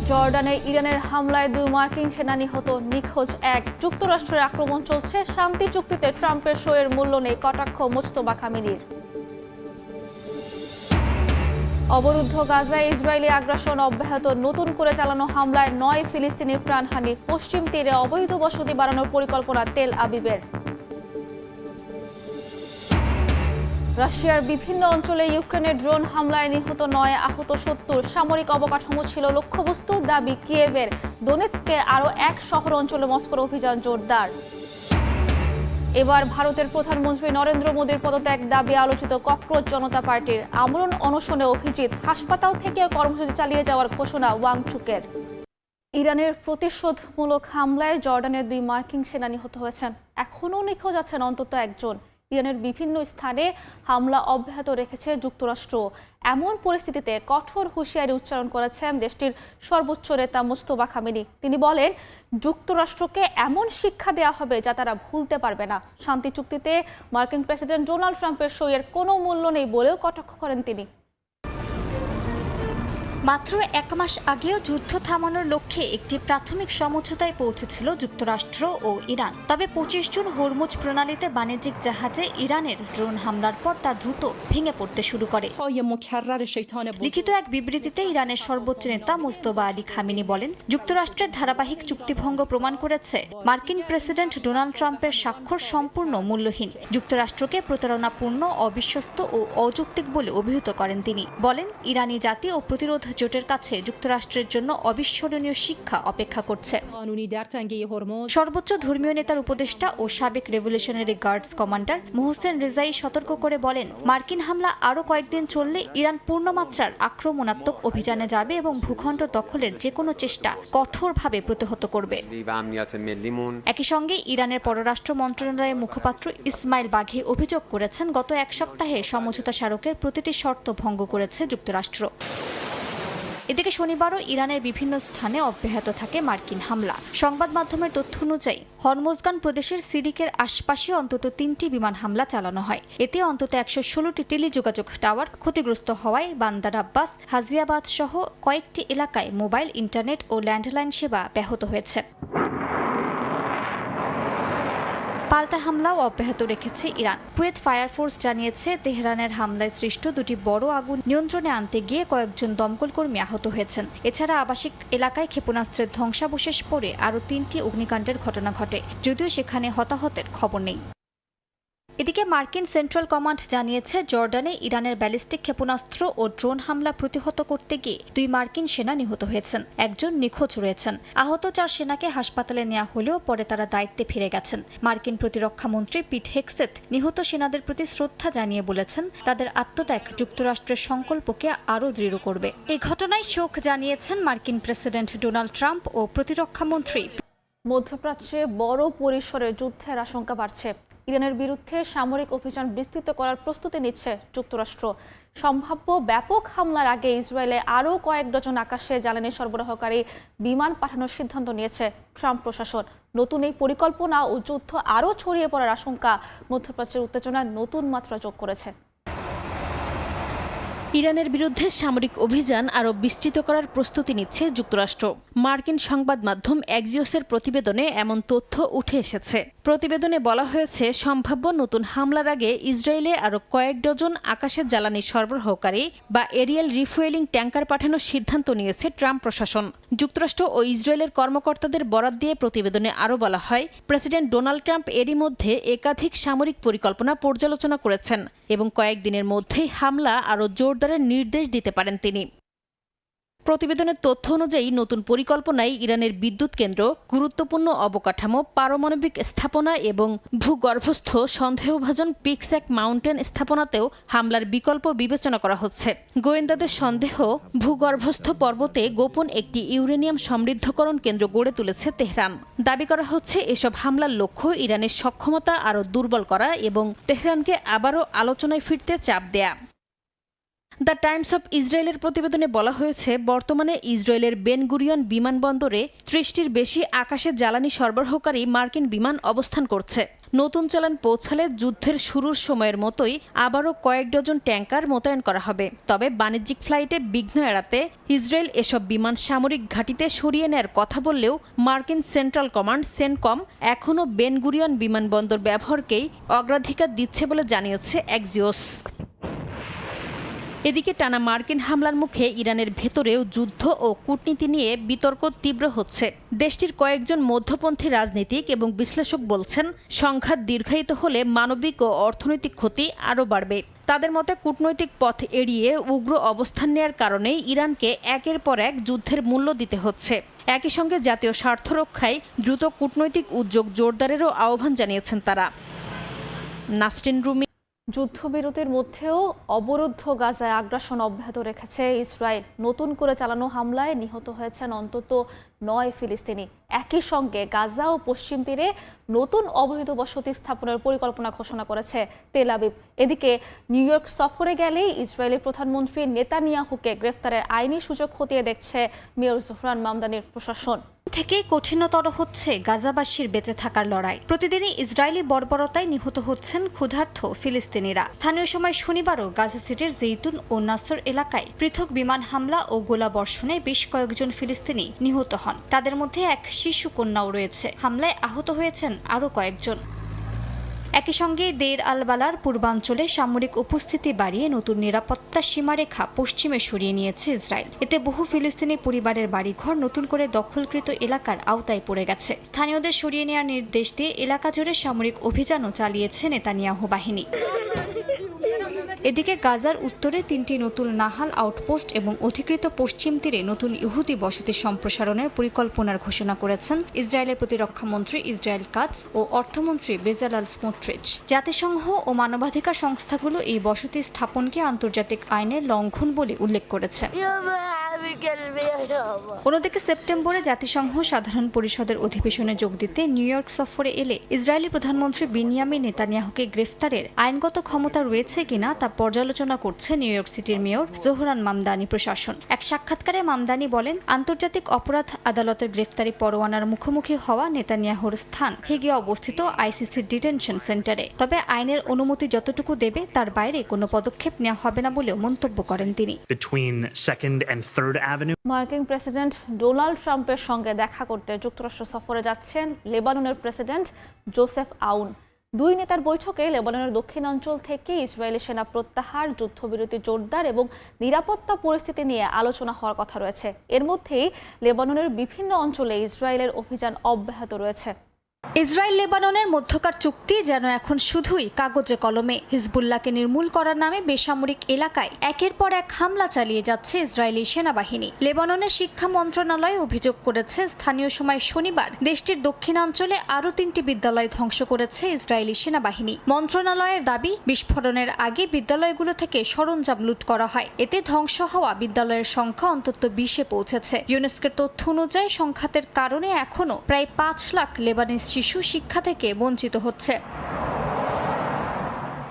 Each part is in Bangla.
জর্ডানে ইরানের হামলায় 2 মার্কিন সেনা নিহত, নিখোঁজ 1। যুক্তরাষ্ট্রের আক্রমণ চলছে, শান্তি চুক্তিতে ট্রাম্পের সইয়ের মূল্য নেই, কটাক্ষ মোস্তফা কামালির। অবরুদ্ধ গাজায় ইসরায়েলি আগ্রাসন অব্যাহত, নতুন করে চালানো হামলায় 9 ফিলিস্তিনির প্রাণহানি। পশ্চিম তীরে অবৈধ বসতি বাড়ানোর পরিকল্পনা তেল আবিবের। রাশিয়ার বিভিন্ন অঞ্চলে ইউক্রেনের ড্রোন হামলায় নিহত 9, আহত 70। সামরিক অবকাঠামো ছিল লক্ষ্যবস্তু, দাবি কিয়েভের। দোনেৎস্কে আরও 1 শহর অঞ্চলে মস্কোর অভিযান জোরদার। এবার ভারতের প্রধানমন্ত্রী নরেন্দ্র মোদীর পদত্যাগ দাবি আলোচিত ককরোচ জনতা পার্টির। আমরণ অনশনে অভিজিৎ, হাসপাতাল থেকে কর্মসূচি চালিয়ে যাওয়ার ঘোষণা ওয়াংচুকের। ইরানের প্রতিশোধমূলক হামলায় জর্ডানের 2 মার্কিন সেনা নিহত হয়েছেন, এখনও নিখোঁজ আছেন অন্তত 1 জন। ইরানের বিভিন্ন স্থানে হামলা অব্যাহত রেখেছে যুক্তরাষ্ট্র। এমন পরিস্থিতিতে কঠোর হুঁশিয়ারি উচ্চারণ করেছেন দেশটির সর্বোচ্চ নেতা মোস্তফা কামালি। তিনি বলেন, যুক্তরাষ্ট্রকে এমন শিক্ষা দেওয়া হবে যা তারা ভুলতে পারবে না। শান্তি চুক্তিতে মার্কিন প্রেসিডেন্ট ডোনাল্ড ট্রাম্পের সইয়ের কোনো মূল্য নেই বলেও কটাক্ষ করেন তিনি। মাত্র 1 মাস আগেও যুদ্ধ থামানোর লক্ষ্যে একটি প্রাথমিক সমঝোতায় পৌঁছেছিল যুক্তরাষ্ট্র ও ইরান। তবে 25 জুন হরমুজ প্রণালীতে বাণিজ্যিক জাহাজে ইরানের ড্রোন হামলার পর তা দ্রুত ভেঙে পড়তে শুরু করে। লিখিত এক বিবৃতিতে ইরানের সর্বোচ্চ নেতা মোস্তফা আলী খামেনি বলেন, যুক্তরাষ্ট্রের ধারাবাহিক চুক্তিভঙ্গ প্রমাণ করেছে মার্কিন প্রেসিডেন্ট ডোনাল্ড ট্রাম্পের স্বাক্ষর সম্পূর্ণ মূল্যহীন। যুক্তরাষ্ট্রকে প্রতারণাপূর্ণ, অবিশ্বস্ত ও অযৌক্তিক বলে অভিহিত করেন তিনি। বলেন, ইরানি জাতি ও প্রতিরোধ জোটের কাছে যুক্তরাষ্ট্রের জন্য অবিস্মরণীয় শিক্ষা অপেক্ষা করছে। সর্বোচ্চ ধর্মীয় নেতার উপদেষ্টা ও সাবেক রেভলিউশনারি গার্ডস কমান্ডার মোহসেন রেজাই সতর্ক করে বলেন, মার্কিন হামলা আরও কয়েকদিন চললে ইরান পূর্ণমাত্রার আক্রমণাত্মক অভিযানে যাবে এবং ভূখণ্ড দখলের যে কোনো চেষ্টা কঠোরভাবে প্রতিহত করবে। একই সঙ্গে ইরানের পররাষ্ট্র মন্ত্রণালয়ের মুখপাত্র ইসমাইল বাঘি অভিযোগ করেছেন, গত 1 সপ্তাহে সমঝোতা স্মারকের প্রতিটি শর্ত ভঙ্গ করেছে যুক্তরাষ্ট্র। এদিকে শনিবারও ইরানের বিভিন্ন স্থানে অব্যাহত থাকে মার্কিন হামলা। সংবাদ মাধ্যমের তথ্য অনুযায়ী হরমোজগান প্রদেশের সিরিকের আশপাশে অন্তত 3টি বিমান হামলা চালানো হয়। এতে অন্তত 116টি টেলিযোগাযোগ টাওয়ার ক্ষতিগ্রস্ত হওয়ায় বান্দার আব্বাস, হাজিয়াবাদ সহ কয়েকটি এলাকায় মোবাইল, ইন্টারনেট ও ল্যান্ডলাইন সেবা ব্যাহত হয়েছে। পাল্টা হামলাও অব্যাহত রেখেছে ইরান। কুয়েত ফায়ার ফোর্স জানিয়েছে, তেহরানের হামলায় সৃষ্ট 2টি বড় আগুন নিয়ন্ত্রণে আনতে গিয়ে কয়েকজন দমকল কর্মী আহত হয়েছেন। এছাড়া আবাসিক এলাকায় ক্ষেপণাস্ত্রের ধ্বংসাবশেষ পড়ে আরও 3টি অগ্নিকাণ্ডের ঘটনা ঘটে, যদিও সেখানে হতাহতের খবর নেই। এদিকে মার্কিন সেন্ট্রাল কমান্ড জানিয়েছে, জর্ডানে ইরানের ব্যালিস্টিক ক্ষেপণাস্ত্র ও ড্রোন হামলা প্রতিহত করতে গিয়ে 2 মার্কিন সেনা নিহত হয়েছেন, 1 জন নিখোঁজ রয়েছেন। আহত 4 সেনাকে হাসপাতালে নেওয়া হলেও পরে তারা দায়িত্বে ফিরে গেছেন। মার্কিন প্রতিরক্ষা মন্ত্রী পিট হেগসেথ নিহত সেনাদের প্রতি শ্রদ্ধা জানিয়ে বলেছেন, তাদের আত্মত্যাগ যুক্তরাষ্ট্রের সংকল্পকে আরও দৃঢ় করবে। এই ঘটনায় শোক জানিয়েছেন মার্কিন প্রেসিডেন্ট ডোনাল্ড ট্রাম্প ও প্রতিরক্ষা মন্ত্রী। মধ্যপ্রাচ্যে বড় পরিসরের যুদ্ধের আশঙ্কা বাড়ছে। ইরানের বিরুদ্ধে সামরিক অভিযান বিস্তৃত করার প্রস্তুতি নিচ্ছে যুক্তরাষ্ট্র। সম্ভাব্য ব্যাপক হামলার আগে ইসরায়েলে আরও কয়েক ডজন আকাশে জ্বালানি সরবরাহকারী বিমান পাঠানোর সিদ্ধান্ত নিয়েছে ট্রাম্প প্রশাসন। নতুন এই পরিকল্পনা ও যুদ্ধ আরও ছড়িয়ে পড়ার আশঙ্কা মধ্যপ্রাচ্যের উত্তেজনায় নতুন মাত্রা যোগ করেছে। ইরানের বিরুদ্ধে সামরিক অভিযান আরও বিস্তৃত করার প্রস্তুতি নিচ্ছে যুক্তরাষ্ট্র। মার্কিন সংবাদ মাধ্যম এক্সিওসের প্রতিবেদনে এমন তথ্য উঠে এসেছে। প্রতিবেদনে বলা হয়েছে, সম্ভাব্য নতুন হামলার আগে ইসরায়েলে আরও কয়েক ডজন আকাশের জ্বালানি সরবরাহকারী বা এরিয়াল রিফুয়েলিং ট্যাঙ্কার পাঠানোর সিদ্ধান্ত নিয়েছে ট্রাম্প প্রশাসন। যুক্তরাষ্ট্র ও ইসরায়েলের কর্মকর্তাদের বরাত দিয়ে প্রতিবেদনে আরও বলা হয়, প্রেসিডেন্ট ডোনাল্ড ট্রাম্প এরই মধ্যে একাধিক সামরিক পরিকল্পনা পর্যালোচনা করেছেন এবং কয়েকদিনের মধ্যেই হামলা আরও জোরদারের নির্দেশ দিতে পারেন তিনি। প্রতিবেদনের তথ্য অনুযায়ী নতুন পরিকল্পনায় ইরানের বিদ্যুৎ কেন্দ্র, গুরুত্বপূর্ণ অবকাঠামো, পারমাণবিক স্থাপনা এবং ভূগর্ভস্থ সন্দেহভাজন পিকস্যাক মাউন্টেন স্থাপনাতেও হামলার বিকল্প বিবেচনা করা হচ্ছে। গোয়েন্দাদের সন্দেহ, ভূগর্ভস্থ পর্বতে গোপন একটি ইউরেনিয়াম সমৃদ্ধকরণ কেন্দ্র গড়ে তুলেছে তেহরান। দাবি করা হচ্ছে, এসব হামলার লক্ষ্য ইরানের সক্ষমতা আরও দুর্বল করা এবং তেহরানকে আবারও আলোচনায় ফিরতে চাপ দেয়া। দ্য টাইমস অফ ইসরায়েলের প্রতিবেদনে বলা হয়েছে, বর্তমানে ইসরায়েলের বেন গুরিয়ন বিমানবন্দরে 30টির বেশি আকাশে জ্বালানি সরবরাহকারী মার্কিন বিমান অবস্থান করছে। নতুন চালান পৌঁছালে যুদ্ধের শুরুর সময়ের মতোই আবারও কয়েক ডজন ট্যাঙ্কার মোতায়েন করা হবে। তবে বাণিজ্যিক ফ্লাইটে বিঘ্ন এড়াতে ইসরায়েল এসব বিমান সামরিক ঘাঁটিতে সরিয়ে নেয়ার কথা বললেও মার্কিন সেন্ট্রাল কমান্ড সেনকম এখনও বেন গুরিয়ন বিমানবন্দর ব্যবহারকেই অগ্রাধিকার দিচ্ছে বলে জানিয়েছে এক্সিওস। এদিকে টানা মার্কিন হামলার মুখে ইরানের ভেতরেও যুদ্ধ ও কূটনীতি নিয়ে বিতর্ক তীব্র হচ্ছে। দেশটির কয়েকজন মধ্যপন্থী রাজনীতিক এবং বিশ্লেষক বলছেন, সংঘাত দীর্ঘায়িত হলে মানবিক ও অর্থনৈতিক ক্ষতি আরও বাড়বে। তাদের মতে কূটনৈতিক পথ এড়িয়ে উগ্র অবস্থান নেয়ার কারণেই ইরানকে একের পর এক যুদ্ধের মূল্য দিতে হচ্ছে। একই সঙ্গে জাতীয় স্বার্থ রক্ষায় দ্রুত কূটনৈতিক উদ্যোগ জোরদারেরও আহ্বান জানিয়েছেন তারা। নাসরিন রুমি। যুদ্ধবিরতির মধ্যেও অবরুদ্ধ গাজায় আগ্রাসন অব্যাহত রেখেছে ইসরায়েল। নতুন করে চালানো হামলায় নিহত হয়েছেন অন্তত 9 ফিলিস্তিনি। একই সঙ্গে গাজা ও পশ্চিম তীরে নতুন অবৈধ বসতি স্থাপনের পরিকল্পনা ঘোষণা করেছে তেল আবিব। এদিকে নিউ ইয়র্ক সফরে গেলেই ইসরায়েলি প্রধানমন্ত্রী নেতানিয়াহুকে গ্রেফতারের আইনি সুযোগ খতিয়ে দেখছে মেয়র জোহরান মামদানির প্রশাসন। থেকে কঠিনতর হচ্ছে গাজাবাসীর বেঁচে থাকার লড়াই। প্রতিদিনই ইসরায়েলি বর্বরতায় নিহত হচ্ছেন ক্ষুধার্ত ফিলিস্তিনিরা। স্থানীয় সময় শনিবারও গাজা সিটির জেইতুন ও নাসর এলাকায় পৃথক বিমান হামলা ও গোলাবর্ষণে বেশ কয়েকজন ফিলিস্তিনি নিহত হন। তাদের মধ্যে এক শিশু কন্যাও রয়েছে। হামলায় আহত হয়েছেন আরও কয়েকজন। একই সঙ্গে দের আল বালার পূর্বাঞ্চলে সামরিক উপস্থিতি বাড়িয়ে নতুন নিরাপত্তা সীমারেখা পশ্চিমে সরিয়ে নিয়েছে ইসরায়েল। এতে বহু ফিলিস্তিনি পরিবারের বাড়িঘর নতুন করে দখলকৃত এলাকার আওতায় পড়ে গেছে। স্থানীয়দের সরিয়ে নেওয়ার নির্দেশ দিয়ে এলাকা জুড়ে সামরিক অভিযানও চালিয়েছে নেতানিয়াহু বাহিনী। এদিকে গাজার উত্তরে 3টি নতুন নাহাল আউটপোস্ট এবং অধিকৃত পশ্চিম তীরে নতুন ইহুদি বসতি সম্প্রসারণের পরিকল্পনার ঘোষণা করেছেন ইসরায়েলের প্রতিরক্ষামন্ত্রী ইসরায়েল কাটজ ও অর্থমন্ত্রী বেজালাল স্মোট্রিচ। জাতিসংঘ ও মানবাধিকার সংস্থাগুলো এই বসতি স্থাপনকে আন্তর্জাতিক আইনের লঙ্ঘন বলে উল্লেখ করেছে। অন্যদিকে সেপ্টেম্বরে জাতিসংঘ সাধারণ পরিষদের অধিবেশনে যোগ দিতে নিউ ইয়র্ক সফরে এলে ইসরায়েলি প্রধানমন্ত্রী বিনিয়ামিন নেতানিয়াহুকে গ্রেফতারের আইনগত ক্ষমতা রয়েছে কিনা তা পর্যালোচনা করছে নিউ ইয়র্ক সিটির মেয়র জোহরান মামদানি প্রশাসন। এক সাক্ষাৎকারে মামদানি বলেন, আন্তর্জাতিক অপরাধ আদালতের গ্রেফতারি পরোয়ানার মুখোমুখি হওয়া নেতানিয়াহুর স্থান হেগে অবস্থিত আইসিসি ডিটেনশন সেন্টারে। তবে আইনের অনুমতি যতটুকু দেবে তার বাইরে কোনো পদক্ষেপ নেওয়া হবে না বলেও মন্তব্য করেন তিনি। মার্কিন প্রেসিডেন্ট ডোনাল্ড ট্রাম্পের সঙ্গে দেখা করতে যুক্তরাষ্ট্র সফরে যাচ্ছেন লেবাননের প্রেসিডেন্ট জোসেফ আউন। দুই নেতার বৈঠকে লেবাননের দক্ষিণাঞ্চল থেকে ইসরায়েলি সেনা প্রত্যাহার, যুদ্ধবিরতি জোরদার এবং নিরাপত্তা পরিস্থিতি নিয়ে আলোচনা হওয়ার কথা রয়েছে। এর মধ্যেই লেবাননের বিভিন্ন অঞ্চলে ইসরায়েলের অভিযান অব্যাহত রয়েছে। ইসরায়েল লেবাননের মধ্যকার চুক্তি যেন এখন শুধুই কাগজে কলমে। হিজবুল্লাহকে নির্মূল করার নামে বেসামরিক এলাকায় একের পর এক হামলা চালিয়ে যাচ্ছে ইসরায়েলি সেনাবাহিনী। লেবাননের শিক্ষা মন্ত্রণালয় অভিযোগ করেছে, স্থানীয় সময় শনিবার দেশটির দক্ষিণাঞ্চলে আরও 3টি বিদ্যালয় ধ্বংস করেছে ইসরায়েলি সেনাবাহিনী। মন্ত্রণালয়ের দাবি, বিস্ফোরণের আগে বিদ্যালয়গুলো থেকে সরঞ্জাম লুট করা হয়। এতে ধ্বংস হওয়া বিদ্যালয়ের সংখ্যা অন্তত 20-এ পৌঁছেছে। ইউনেস্কোর তথ্য অনুযায়ী সংঘাতের কারণে এখনও প্রায় 5 লাখ লেবানিজ শিশু শিক্ষা থেকে বঞ্চিত হচ্ছে।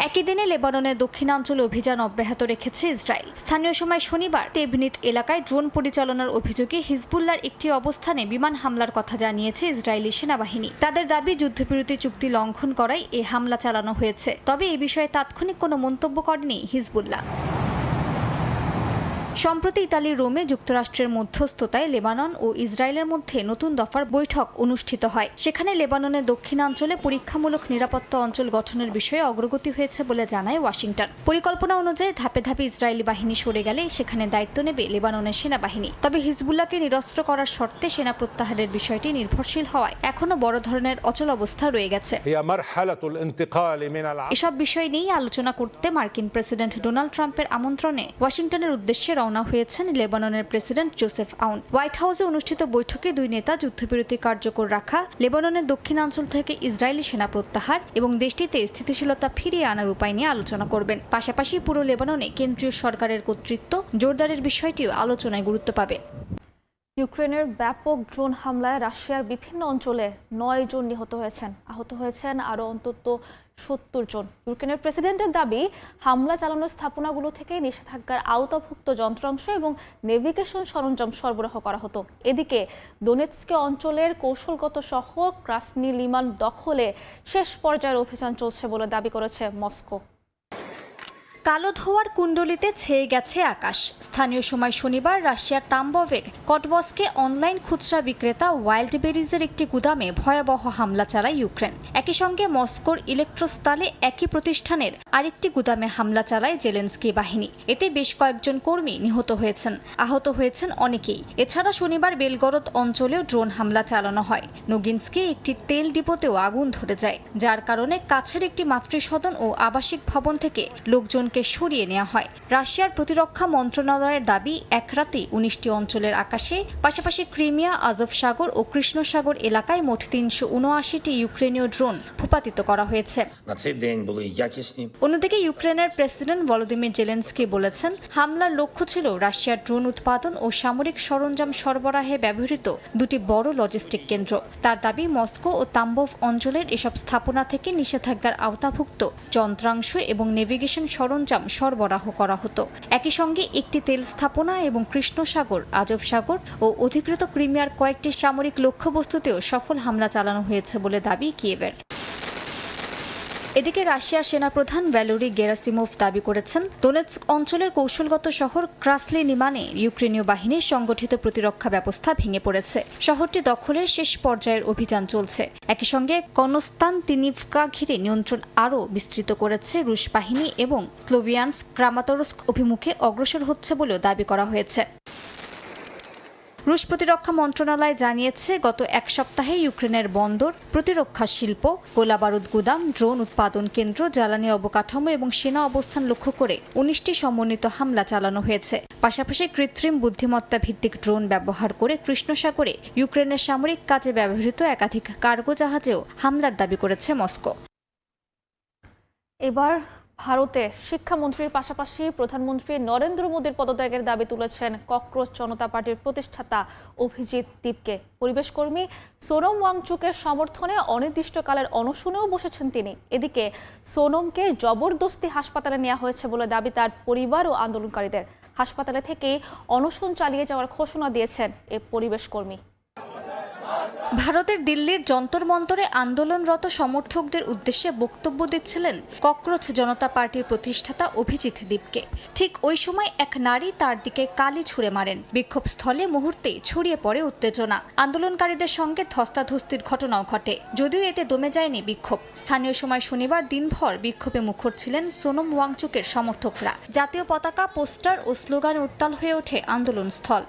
একই দিনে লেবাননের দক্ষিণাঞ্চলে অভিযান অব্যাহত রেখেছে ইসরায়েল। স্থানীয় সময় শনিবার তেভনিত এলাকায় ড্রোন পরিচালনার অভিযোগে হিজবুল্লাহর একটি অবস্থানে বিমান হামলার কথা জানিয়েছে ইসরায়েলি সেনাবাহিনী। তাদের দাবি, যুদ্ধবিরতি চুক্তি লঙ্ঘন করায় এই হামলা চালানো হয়েছে। তবে এ বিষয়ে তাৎক্ষণিক কোনো মন্তব্য করেনি হিজবুল্লাহ। সম্প্রতি ইতালির রোমে যুক্তরাষ্ট্রের মধ্যস্থতায় লেবানন ও ইসরায়েলের মধ্যে নতুন দফার বৈঠক অনুষ্ঠিত হয়। সেখানে লেবাননের দক্ষিণাঞ্চলে পরীক্ষামূলক নিরাপত্তা অঞ্চল গঠনের বিষয়ে অগ্রগতি হয়েছে বলে জানায় ওয়াশিংটন। পরিকল্পনা অনুযায়ী ধাপে ধাপে ইসরায়েলি বাহিনী সরে গেলে সেখানে দায়িত্ব নেবে লেবাননের সেনাবাহিনী। তবে হিজবুল্লাহকে নিরস্ত্র করার শর্তে সেনা প্রত্যাহারের বিষয়টি নির্ভরশীল হওয়ায় এখনও বড় ধরনের অচলাবস্থা রয়ে গেছে। এসব বিষয় নিয়ে আলোচনা করতে মার্কিন প্রেসিডেন্ট ডোনাল্ড ট্রাম্পের আমন্ত্রণে ওয়াশিংটনের উদ্দেশ্যে রওনা হয়েছেন লেবাননের প্রেসিডেন্ট জোসেফ আউন। হোয়াইট হাউসে অনুষ্ঠিত বৈঠকে দুই নেতা যুদ্ধবিরতি কার্যকর রাখা, লেবাননের দক্ষিণাঞ্চল থেকে ইসরায়েলি সেনা প্রত্যাহার এবং দেশটিতে স্থিতিশীলতা ফিরিয়ে আনার উপায় নিয়ে আলোচনা করবেন। পাশাপাশি পুরো লেবাননে কেন্দ্রীয় সরকারের কর্তৃত্ব জোরদারের বিষয়টিও আলোচনায় গুরুত্ব পাবে। ইউক্রেনের ব্যাপক ড্রোন হামলায় রাশিয়ার বিভিন্ন অঞ্চলে 9 জন নিহত হয়েছেন, আহত হয়েছেন আরও অন্তত 70 জন। ইউক্রেনের প্রেসিডেন্টের দাবি, হামলা চালানোর স্থাপনাগুলো থেকে নিষেধাজ্ঞার আওতাভুক্ত যন্ত্রাংশ এবং নেভিগেশন সরঞ্জাম সরবরাহ করা হতো। এদিকে দোনেৎস্ক অঞ্চলের কৌশলগত শহর ক্রাসনি লিমান দখলে শেষ পর্যায়ের অভিযান চলছে বলে দাবি করেছে মস্কো। কালো ধোঁয়ার কুণ্ডলিতে ছেয়ে গেছে আকাশ। স্থানীয় সময় শনিবার রাশিয়ার তাম্বভের কটভস্কে অনলাইন খুচরা বিক্রেতা ওয়াইল্ড বেরিজের একটি গুদামে ভয়াবহ হামলা চালায় ইউক্রেন। একই সঙ্গে মস্কোর ইলেকট্রোস্তালে একই প্রতিষ্ঠানের আরেকটি গুদামে হামলা চালায় জেলেনস্কি বাহিনী। এতে বেশ কয়েকজন কর্মী নিহত হয়েছেন, আহত হয়েছেন অনেকেই। এছাড়া শনিবার বেলগরদ অঞ্চলেও ড্রোন হামলা চালানো হয়। নোগিন্সকে একটি তেল ডিপোতেও আগুন ধরে যায়, যার কারণে কাছের একটি মাতৃসদন ও আবাসিক ভবন থেকে লোকজন সরিয়ে নেওয়া হয়। রাশিয়ার প্রতিরক্ষা মন্ত্রণালয়ের দাবি, এক রাতে 19টি অঞ্চলের আকাশে, পাশাপাশি ক্রিমিয়া, আজভ সাগর ও কৃষ্ণ সাগর এলাকায় মোট 379টি ইউক্রেনীয় ড্রোন ভূপাতিত করা হয়েছে। অন্যদিকে ইউক্রেনের প্রেসিডেন্ট ভলোদিমির জেলেনস্কি বলেছেন, হামলার লক্ষ্য ছিল রাশিয়ার ড্রোন উৎপাদন ও সামরিক সরঞ্জাম সরবরাহে ব্যবহৃত দুটি বড় লজিস্টিক কেন্দ্র। তার দাবি, মস্কো ও তাম্বভ অঞ্চলের এসব স্থাপনা থেকে নিষেধাজ্ঞার আওতাভুক্ত যন্ত্রাংশ এবং নেভিগেশন সরঞ্জাম সরবরাহ করা হতো। একই সঙ্গে একটি তেল স্থাপনা এবং কৃষ্ণ সাগর, আজভ সাগর ও অধিকৃত ক্রিমিয়ার কয়েকটি সামরিক লক্ষ্যবস্তুতেও সফল হামলা চালানো হয়েছে বলে দাবি কিয়েভের। এদিকে রাশিয়ার সেনাপ্রধান ভ্যালেরি গেরাসিমোভ দাবি করেছেন, দোনেৎস্ক অঞ্চলের কৌশলগত শহর ক্রাসলি লিমানে ইউক্রেনীয় বাহিনীর সংগঠিত প্রতিরক্ষা ব্যবস্থা ভেঙে পড়েছে। শহরটি দখলের শেষ পর্যায়ের অভিযান চলছে। একই সঙ্গে কনস্তান্তিনিভকা ঘিরে নিয়ন্ত্রণ আরও বিস্তৃত করেছে রুশ বাহিনী এবং স্লোভিয়ানস্ক ক্রামাতরস্ক অভিমুখে অগ্রসর হচ্ছে বলেও দাবি করা হয়েছে। রুশ প্রতিরক্ষা মন্ত্রণালয় জানিয়েছে, গত এক সপ্তাহে ইউক্রেনের বন্দর, প্রতিরক্ষা শিল্প, গোলাবারুদ গুদাম, ড্রোন উৎপাদন কেন্দ্র, জ্বালানি অবকাঠামো এবং সেনা অবস্থান লক্ষ্য করে 19টি সমন্বিত হামলা চালানো হয়েছে। পাশাপাশি কৃত্রিম বুদ্ধিমত্তা ভিত্তিক ড্রোন ব্যবহার করে কৃষ্ণ সাগরে ইউক্রেনের সামরিক কাজে ব্যবহৃত একাধিক কার্গো জাহাজেও হামলার দাবি করেছে মস্কো। এবার ভারতে শিক্ষামন্ত্রীর পাশাপাশি প্রধানমন্ত্রী নরেন্দ্র মোদীর পদত্যাগের দাবি তুলেছেন ককরোচ জনতা পার্টির প্রতিষ্ঠাতা অভিজিৎ দীপকে। পরিবেশ কর্মী সোনম ওয়াংচুকের সমর্থনে অনির্দিষ্টকালের অনশনেও বসেছেন তিনি। এদিকে সোনমকে জবরদস্তি হাসপাতালে নেওয়া হয়েছে বলে দাবি তার পরিবার ও আন্দোলনকারীদের। হাসপাতালে থেকেই অনশন চালিয়ে যাওয়ার ঘোষণা দিয়েছেন এ পরিবেশ কর্মী। ভারতের দিল্লির যন্তর মন্তরে আন্দোলনরত সমর্থকদের উদ্দেশ্যে বক্তব্য দিচ্ছিলেন ককরোচ জনতা পার্টির প্রতিষ্ঠাতা অভিজিৎ দীপকে। ঠিক ওই সময় এক নারী তার দিকে কালি ছুঁড়ে মারেন। বিক্ষোভস্থলে মুহূর্তেই ছড়িয়ে পড়ে উত্তেজনা। আন্দোলনকারীদের সঙ্গে ধস্তাধস্তির ঘটনাও ঘটে, যদিও এতে দমে যায়নি বিক্ষোভ। স্থানীয় সময় শনিবার দিনভর বিক্ষোভে মুখর ছিলেন সোনম ওয়াংচুকের সমর্থকরা। জাতীয় পতাকা, পোস্টার ও স্লোগানে উত্তাল হয়ে ওঠে আন্দোলনস্থল।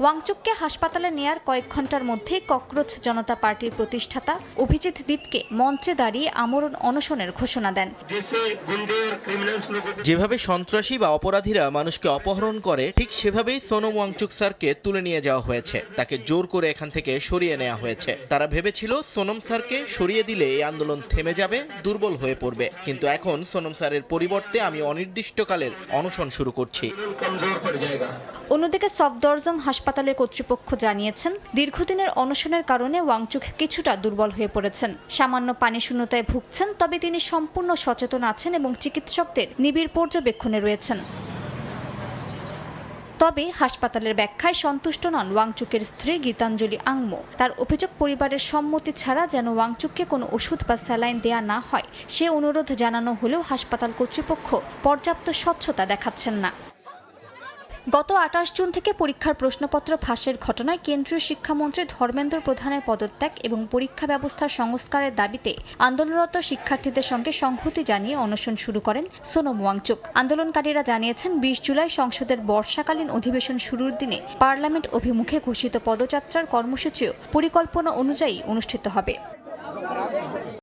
ওয়াংচুককে হাসপাতালে নেয়ার কয়েক ঘন্টার মধ্যেই ককরোচ জনতা পার্টির প্রতিষ্ঠাতা অভিজিৎ দীপকে মঞ্চে দাঁড়িয়ে আমরণ অনশনের ঘোষণা দেন। যেভাবে সন্ত্রাসী বা অপরাধীরা মানুষকে অপহরণ করে, ঠিক সেভাবেই সোনম ওয়াংচুক স্যারকে তুলে নিয়ে যাওয়া হয়েছে। তাকে জোর করে এখান থেকে সরিয়ে নেওয়া হয়েছে। তারা ভেবেছিল সোনম স্যারকে সরিয়ে দিলে এই আন্দোলন থেমে যাবে, দুর্বল হয়ে পড়বে। কিন্তু এখন সোনম স্যারের পরিবর্তে আমি অনির্দিষ্টকালের অনশন শুরু করছি। অন্যদিকে সফদরজং হাসপাতালের কর্তৃপক্ষ জানিয়েছেন, দীর্ঘদিনের অনশনের কারণে ওয়াংচুক কিছুটা দুর্বল হয়ে পড়েছেন। সামান্য পানি শূন্যতায় ভুগছেন, তবে তিনি সম্পূর্ণ সচেতন আছেন এবং চিকিৎসকদের নিবিড় পর্যবেক্ষণে রয়েছেন। তবে হাসপাতালের ব্যাখ্যায় সন্তুষ্ট নন ওয়াংচুকের স্ত্রী গীতাঞ্জলি আংমো। তার অভিযোগ, পরিবারের সম্মতি ছাড়া যেন ওয়াংচুককে কোনো ওষুধ বা স্যালাইন দেয়া না হয় সে অনুরোধ জানানো হলেও হাসপাতাল কর্তৃপক্ষ পর্যাপ্ত স্বচ্ছতা দেখাচ্ছেন না। গত 28 জুন থেকে পরীক্ষার প্রশ্নপত্র ফাঁসের ঘটনায় কেন্দ্রীয় শিক্ষামন্ত্রী ধর্মেন্দ্র প্রধানের পদত্যাগ এবং পরীক্ষা ব্যবস্থার সংস্কারের দাবিতে আন্দোলনরত শিক্ষার্থীদের সঙ্গে সংহতি জানিয়ে অনশন শুরু করেন সোনম ওয়াংচুক। আন্দোলনকারীরা জানিয়েছেন, 20 জুলাই সংসদের বর্ষাকালীন অধিবেশন শুরুর দিনে পার্লামেন্ট অভিমুখে ঘোষিত পদযাত্রার কর্মসূচিও পরিকল্পনা অনুযায়ী অনুষ্ঠিত হবে।